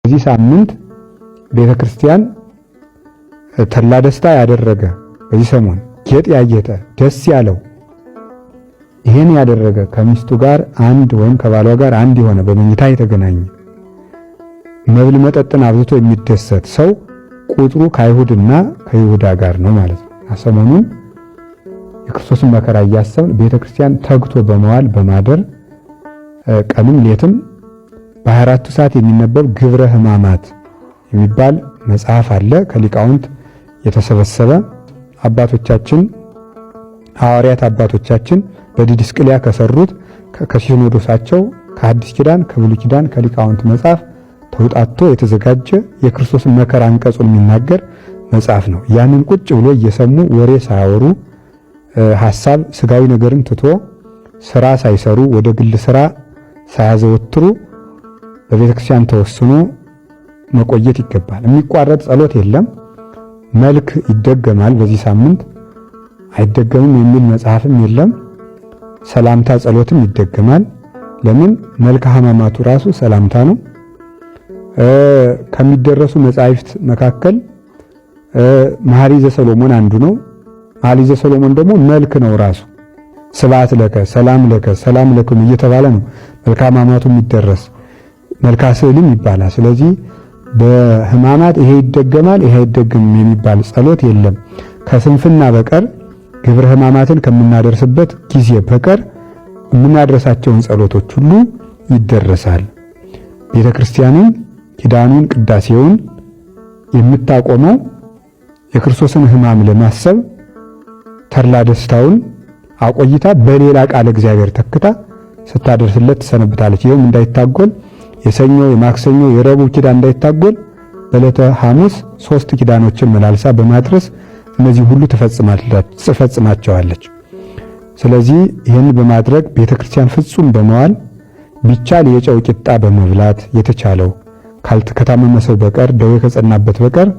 በዚህ ሳምንት ቤተክርስቲያን ተድላ ደስታ ያደረገ በዚህ ሰሞን ጌጥ ያጌጠ ደስ ያለው ይሄን ያደረገ ከሚስቱ ጋር አንድ ወይም ከባሏ ጋር አንድ የሆነ በመኝታ የተገናኘ መብል መጠጥን አብዝቶ የሚደሰት ሰው ቁጥሩ ከአይሁድና ከይሁዳ ጋር ነው ማለት ነው። ሰሞኑን የክርስቶስን መከራ እያሰብን ቤተክርስቲያን ተግቶ በመዋል በማደር ቀንም ሌትም በ24 ሰዓት የሚነበብ ግብረ ሕማማት የሚባል መጽሐፍ አለ። ከሊቃውንት የተሰበሰበ አባቶቻችን ሐዋርያት አባቶቻችን በዲድስቅልያ ከሰሩት ከሲኖዶሳቸው ከአዲስ ኪዳን ከብሉይ ኪዳን ከሊቃውንት መጽሐፍ ተውጣቶ የተዘጋጀ የክርስቶስን መከራ አንቀጹን የሚናገር መጽሐፍ ነው። ያንን ቁጭ ብሎ እየሰሙ ወሬ ሳያወሩ ሐሳብ ስጋዊ ነገርን ትቶ ስራ ሳይሰሩ ወደ ግል ስራ ሳያዘወትሩ በቤተክርስቲያን ተወስኖ መቆየት ይገባል። የሚቋረጥ ጸሎት የለም። መልክ ይደገማል። በዚህ ሳምንት አይደገምም የሚል መጽሐፍም የለም። ሰላምታ ጸሎትም ይደገማል። ለምን? መልክአ ሕማማቱ ራሱ ሰላምታ ነው። ከሚደረሱ መጻሕፍት መካከል መኃልየ ዘሰሎሞን አንዱ ነው። መኃልየ ዘሰሎሞን ደግሞ መልክ ነው ራሱ። ስብሐት ለከ ሰላም ለክሙ እየተባለ ነው መልክአ ሕማማቱ የሚደረስ። መልክአ ስዕልም ይባላል። ስለዚህ በሕማማት ይሄ ይደገማል ይሄ አይደገምም የሚባል ጸሎት የለም። ከስንፍና በቀር ግብረ ሕማማትን ከምናደርስበት ጊዜ በቀር የምናደርሳቸውን ጸሎቶች ሁሉ ይደረሳል። ቤተክርስቲያንን ኪዳኑን ቅዳሴውን የምታቆመው የክርስቶስን ሕማም ለማሰብ ተድላ ደስታውን አቆይታ በሌላ ቃል እግዚአብሔር ተክታ ስታደርስለት ትሰነብታለች። ይሄም እንዳይታጎል የሰኞ የማክሰኞ የረቡዕ ኪዳን እንዳይታጎል በዕለተ ሐሙስ 3 ኪዳኖችን መላልሳ በማድረስ እነዚህ ሁሉ ትፈጽማቸዋለች። ስለዚህ ይህን በማድረግ ቤተክርስቲያን ፍጹም በመዋል ቢቻል የጨው ቂጣ በመብላት የተቻለው ከታመመ ሰው በቀር ደዌ ከጸናበት በቀር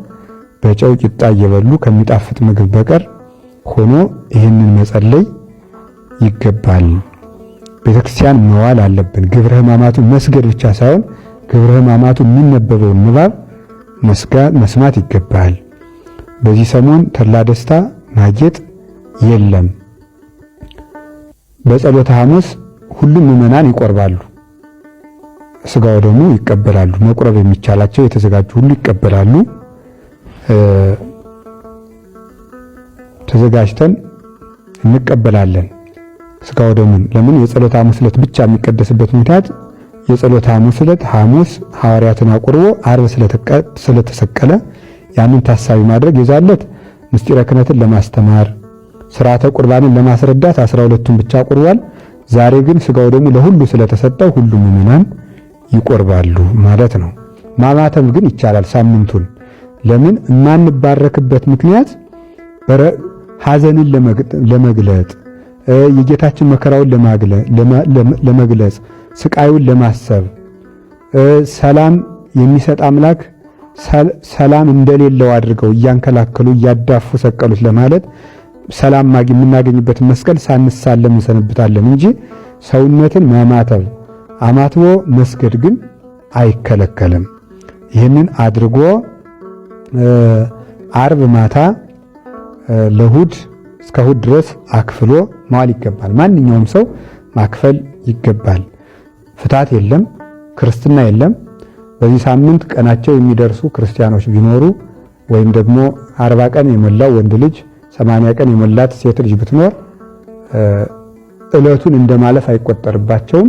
በጨው ቂጣ እየበሉ ከሚጣፍጥ ምግብ በቀር ሆኖ ይህንን መጸለይ ይገባል። ቤተክርስቲያን መዋል አለብን። ግብረ ሕማማቱን መስገድ ብቻ ሳይሆን ግብረ ሕማማቱ የሚነበበውን ንባብ መስማት ይገባል። በዚህ ሰሞን ተድላ ደስታ ማጌጥ የለም። በጸሎተ ሐሙስ ሁሉም ምዕመናን ይቆርባሉ፣ ስጋው ደግሞ ይቀበላሉ። መቁረብ የሚቻላቸው የተዘጋጁ ሁሉ ይቀበላሉ። ተዘጋጅተን እንቀበላለን ስጋው ደሙን። ለምን? የጸሎተ ሐሙስ ዕለት ብቻ የሚቀደስበት ምክንያት የጸሎተ ሐሙስ ዕለት ሐሙስ ሐዋርያትን አቁርቦ ዓርብ ስለተሰቀለ ያንን ታሳቢ ማድረግ የዛለት ምስጢረ ክህነትን ለማስተማር ሥርዓተ ቁርባንን ለማስረዳት 12ቱን ብቻ ቁርቧል። ዛሬ ግን ስጋው ደግሞ ለሁሉ ስለተሰጠው ሁሉም ምዕመናን ይቆርባሉ ማለት ነው። ማማተም ግን ይቻላል ሳምንቱን። ለምን? የማንባረክበት ምክንያት ሐዘንን ለመግለጥ የጌታችን መከራውን ለመግለጽ ስቃዩን ለማሰብ ሰላም የሚሰጥ አምላክ ሰላም እንደሌለው አድርገው እያንከላከሉ እያዳፉ ሰቀሉት ለማለት ሰላም የምናገኝበትን መስቀል ሳንሳለም እንሰነብታለን እንጂ ሰውነትን ማማተብ አማትቦ መስገድ ግን አይከለከልም። ይህንን አድርጎ ዓርብ ማታ ለእሑድ እስከ እሑድ ድረስ አክፍሎ መዋል ይገባል። ማንኛውም ሰው ማክፈል ይገባል። ፍታት የለም፣ ክርስትና የለም። በዚህ ሳምንት ቀናቸው የሚደርሱ ክርስቲያኖች ቢኖሩ ወይም ደግሞ 40 ቀን የሞላው ወንድ ልጅ 80 ቀን የሞላት ሴት ልጅ ብትኖር ዕለቱን እንደማለፍ አይቆጠርባቸውም።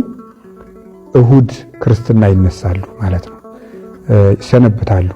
እሑድ ክርስትና ይነሳሉ ማለት ነው፣ ይሰነብታሉ።